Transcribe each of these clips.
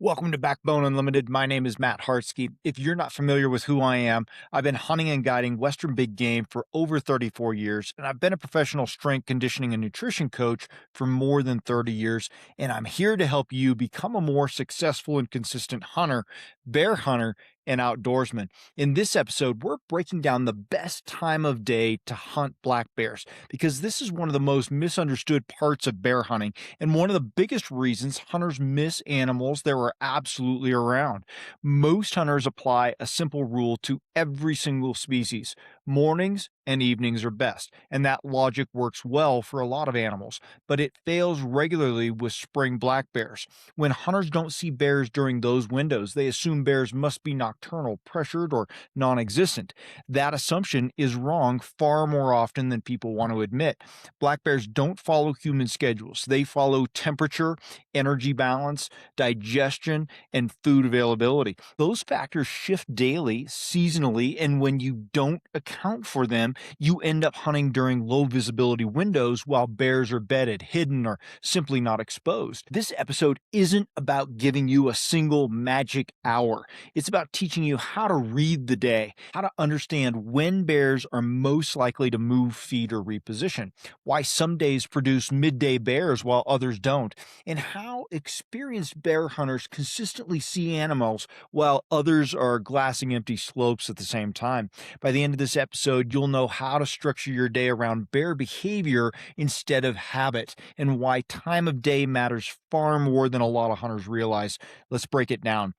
Welcome to Backbone Unlimited. My name is Matt Hartsky. If you're not familiar with who I am, I've been hunting and guiding Western big game for over 34 years, and I've been a professional strength conditioning and nutrition coach for more than 30 years. And I'm here to help you become a more successful and consistent hunter, bear hunter, and outdoorsman. In this episode, we're breaking down the best time of day to hunt black bears because this is one of the most misunderstood parts of bear hunting and one of the biggest reasons hunters miss animals that were absolutely around. Most hunters apply a simple rule to every single species: mornings and evenings are best, and that logic works well for a lot of animals, but it fails regularly with spring black bears. When hunters don't see bears during those windows, they assume bears must be nocturnal, pressured, or non existent. That assumption is wrong far more often than people want to admit. Black bears don't follow human schedules, they follow temperature, energy balance, digestion, and food availability. Those factors shift daily, seasonally, and when you don't account for them, you end up hunting during low visibility windows while bears are bedded, hidden, or simply not exposed. This episode isn't about giving you a single magic hour. It's about teaching you how to read the day, how to understand when bears are most likely to move, feed, or reposition, why some days produce midday bears while others don't, and how experienced bear hunters consistently see animals while others are glassing empty slopes at the same time. By the end of this episode, you'll know how to structure your day around bear behavior instead of habit, and why time of day matters far more than a lot of hunters realize. Let's break it down.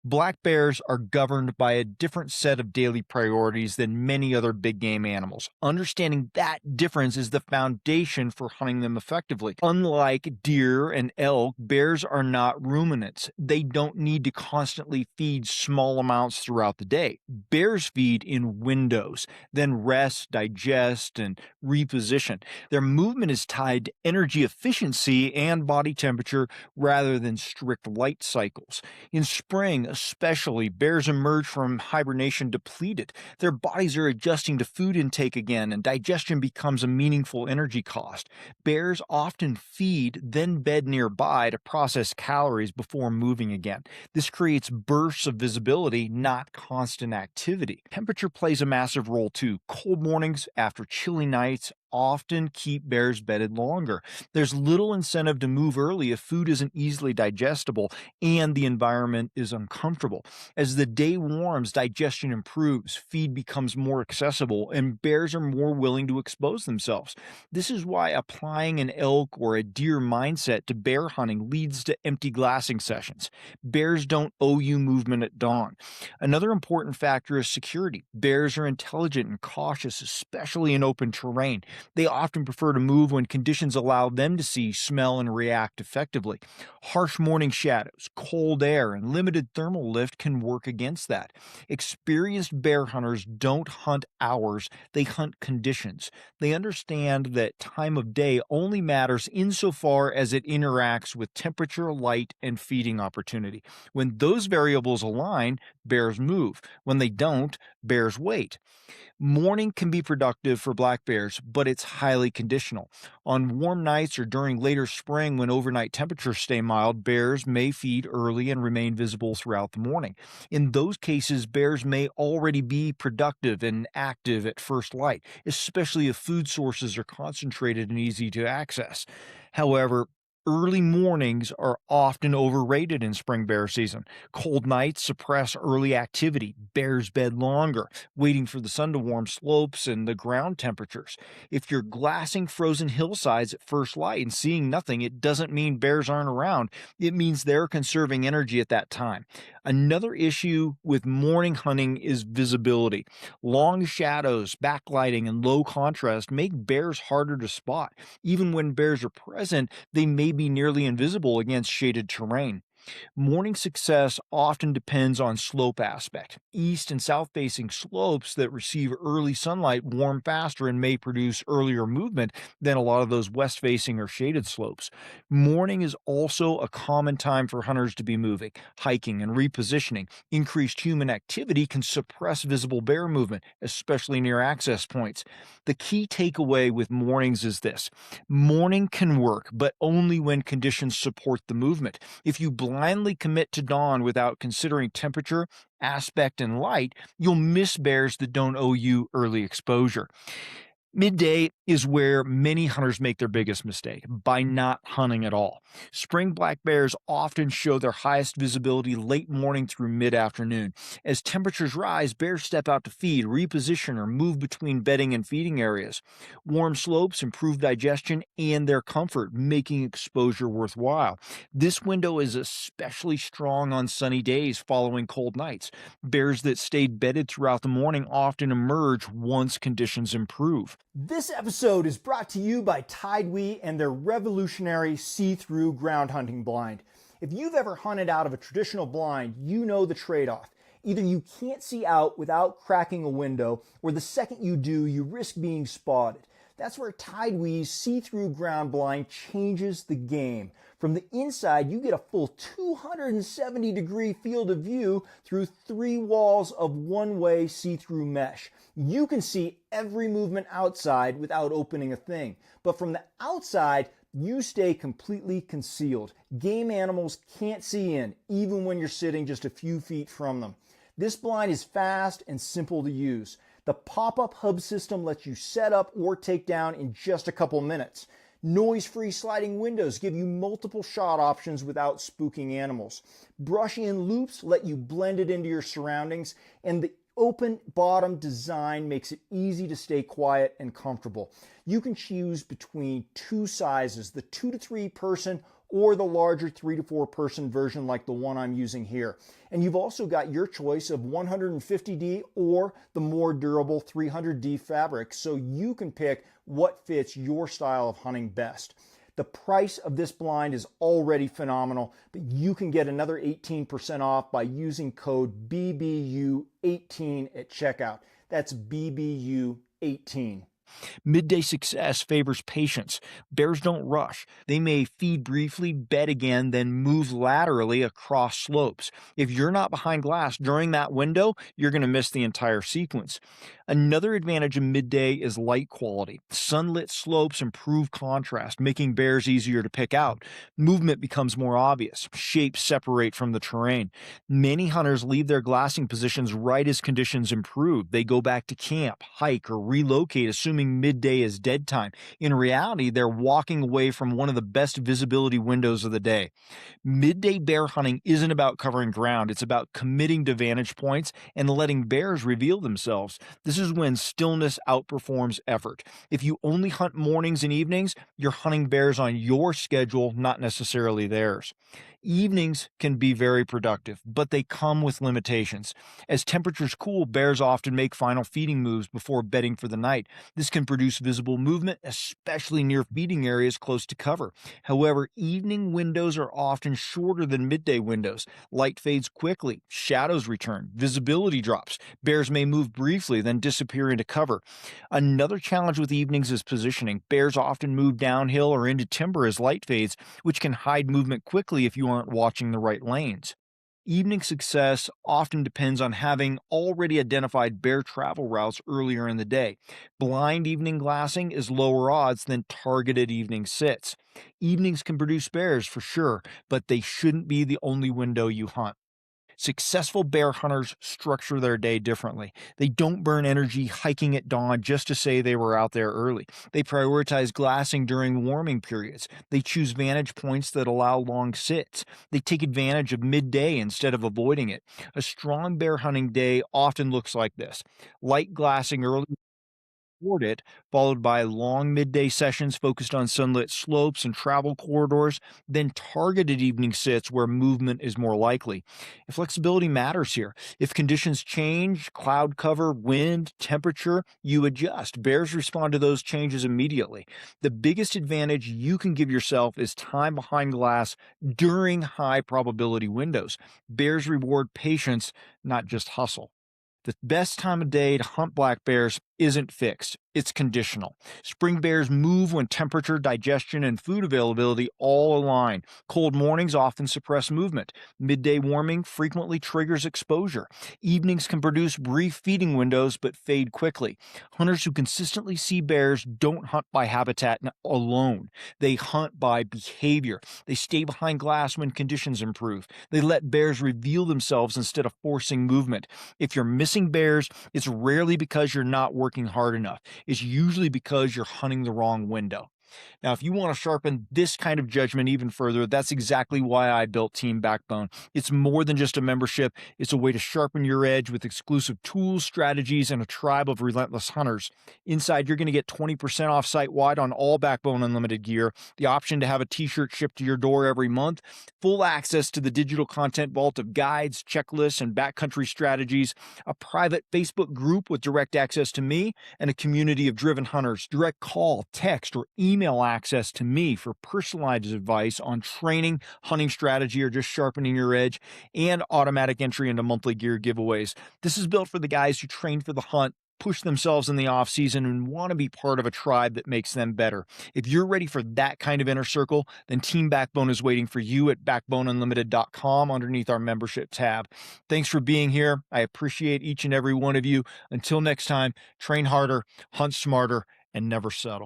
Black bears are governed by a different set of daily priorities than many other big game animals. Understanding that difference is the foundation for hunting them effectively. Unlike deer and elk, bears are not ruminants. They don't need to constantly feed small amounts throughout the day. Bears feed in windows, then rest, digest, and reposition. Their movement is tied to energy efficiency and body temperature rather than strict light cycles. In spring, especially, bears emerge from hibernation depleted. Their bodies are adjusting to food intake again, and digestion becomes a meaningful energy cost. Bears often feed, then bed nearby to process calories before moving again. This creates bursts of visibility, not constant activity. Temperature plays a massive role too. Cold mornings after chilly nights often keep bears bedded longer. There's little incentive to move early if food isn't easily digestible and the environment is uncomfortable. As the day warms, digestion improves, feed becomes more accessible, and bears are more willing to expose themselves. This is why applying an elk or a deer mindset to bear hunting leads to empty glassing sessions. Bears don't owe you movement at dawn. Another important factor is security. Bears are intelligent and cautious, especially in open terrain. They often prefer to move when conditions allow them to see, smell, and react effectively. Harsh morning shadows, cold air, and limited thermal lift can work against that. Experienced bear hunters don't hunt hours, they hunt conditions. They understand that time of day only matters insofar as it interacts with temperature, light, and feeding opportunity. When those variables align, bears move. When they don't, bears wait. Morning can be productive for black bears, but it's highly conditional. On warm nights or during later spring when overnight temperatures stay mild, bears may feed early and remain visible throughout the morning. In those cases, bears may already be productive and active at first light, especially if food sources are concentrated and easy to access. However, early mornings are often overrated in spring bear season. Cold nights suppress early activity. Bears bed longer, waiting for the sun to warm slopes and the ground temperatures. If you're glassing frozen hillsides at first light and seeing nothing, it doesn't mean bears aren't around. It means they're conserving energy at that time. Another issue with morning hunting is visibility. Long shadows, backlighting, and low contrast make bears harder to spot. Even when bears are present, they may be nearly invisible against shaded terrain. Morning success often depends on slope aspect. East and south facing slopes that receive early sunlight warm faster and may produce earlier movement than a lot of those west facing or shaded slopes. Morning is also a common time for hunters to be moving, hiking, and repositioning. Increased human activity can suppress visible bear movement, especially near access points. The key takeaway with mornings is this: morning can work, but only when conditions support the movement. If you blindly commit to dawn without considering temperature, aspect, and light, you'll miss bears that don't owe you early exposure. Midday is where many hunters make their biggest mistake by not hunting at all. Spring black bears often show their highest visibility late morning through mid afternoon. As temperatures rise, bears step out to feed, reposition, or move between bedding and feeding areas. Warm slopes improve digestion and their comfort, making exposure worthwhile. This window is especially strong on sunny days following cold nights. Bears that stayed bedded throughout the morning often emerge once conditions improve. This episode is brought to you by TideWe and their revolutionary see-through ground hunting blind. If you've ever hunted out of a traditional blind, you know the trade-off. Either you can't see out without cracking a window, or the second you do, you risk being spotted. That's where TideWe's see-through ground blind changes the game. From the inside, you get a full 270-degree field of view through 3 walls of one-way see-through mesh. You can see every movement outside without opening a thing. But from the outside, you stay completely concealed. Game animals can't see in, even when you're sitting just a few feet from them. This blind is fast and simple to use. The pop-up hub system lets you set up or take down in just a couple minutes. Noise-free sliding windows give you multiple shot options without spooking animals. Brush-in loops let you blend it into your surroundings, and the open bottom design makes it easy to stay quiet and comfortable. You can choose between 2 sizes, the 2 to 3 person or the larger 3 to 4 person version like the one I'm using here. And you've also got your choice of 150D or the more durable 300D fabric, so you can pick what fits your style of hunting best. The price of this blind is already phenomenal, but you can get another 18% off by using code BBU18 at checkout. That's BBU18. Midday success favors patience. Bears don't rush. They may feed briefly, bed again, then move laterally across slopes. If you're not behind glass during that window, you're going to miss the entire sequence. Another advantage of midday is light quality. Sunlit slopes improve contrast, making bears easier to pick out. Movement becomes more obvious. Shapes separate from the terrain. Many hunters leave their glassing positions right as conditions improve. They go back to camp, hike, or relocate, assuming midday is dead time. In reality, they're walking away from one of the best visibility windows of the day. Midday bear hunting isn't about covering ground. It's about committing to vantage points and letting bears reveal themselves. This is when stillness outperforms effort. If you only hunt mornings and evenings, you're hunting bears on your schedule, not necessarily theirs. Evenings can be very productive, but they come with limitations. As temperatures cool, bears often make final feeding moves before bedding for the night. This can produce visible movement, especially near feeding areas close to cover. However, evening windows are often shorter than midday windows. Light fades quickly, shadows return, visibility drops. Bears may move briefly, then disappear into cover. Another challenge with evenings is positioning. Bears often move downhill or into timber as light fades, which can hide movement quickly if you aren't watching the right lanes. Evening success often depends on having already identified bear travel routes earlier in the day. Blind evening glassing is lower odds than targeted evening sits. Evenings can produce bears for sure, but they shouldn't be the only window you hunt. Successful bear hunters structure their day differently. They don't burn energy hiking at dawn just to say they were out there early. They prioritize glassing during warming periods. They choose vantage points that allow long sits. They take advantage of midday instead of avoiding it. A strong bear hunting day often looks like this: light glassing early toward it, followed by long midday sessions focused on sunlit slopes and travel corridors, then targeted evening sits where movement is more likely. Flexibility matters here. If conditions change, cloud cover, wind, temperature, you adjust. Bears respond to those changes immediately. The biggest advantage you can give yourself is time behind glass during high probability windows. Bears reward patience, not just hustle. The best time of day to hunt black bears isn't fixed, it's conditional. Spring bears move when temperature, digestion, and food availability all align. Cold mornings often suppress movement. Midday warming frequently triggers exposure. Evenings can produce brief feeding windows but fade quickly. Hunters who consistently see bears don't hunt by habitat alone. They hunt by behavior. They stay behind glass when conditions improve. They let bears reveal themselves instead of forcing movement. If you're missing bears, it's rarely because you're not working hard enough. It's usually because you're hunting the wrong window. Now, if you want to sharpen this kind of judgment even further, that's exactly why I built Team Backbone. It's more than just a membership, it's a way to sharpen your edge with exclusive tools, strategies, and a tribe of relentless hunters. Inside, you're going to get 20% off site wide on all Backbone Unlimited gear, the option to have a t shirt shipped to your door every month, full access to the digital content vault of guides, checklists, and backcountry strategies, a private Facebook group with direct access to me, and a community of driven hunters. Direct call, text, or email access to me for personalized advice on training, hunting strategy, or just sharpening your edge, and automatic entry into monthly gear giveaways. This is built for the guys who train for the hunt, push themselves in the off season, and want to be part of a tribe that makes them better. If you're ready for that kind of inner circle, then Team Backbone is waiting for you at backboneunlimited.com underneath our membership tab. Thanks for being here. I appreciate each and every one of you. Until next time, train harder, hunt smarter, and never settle.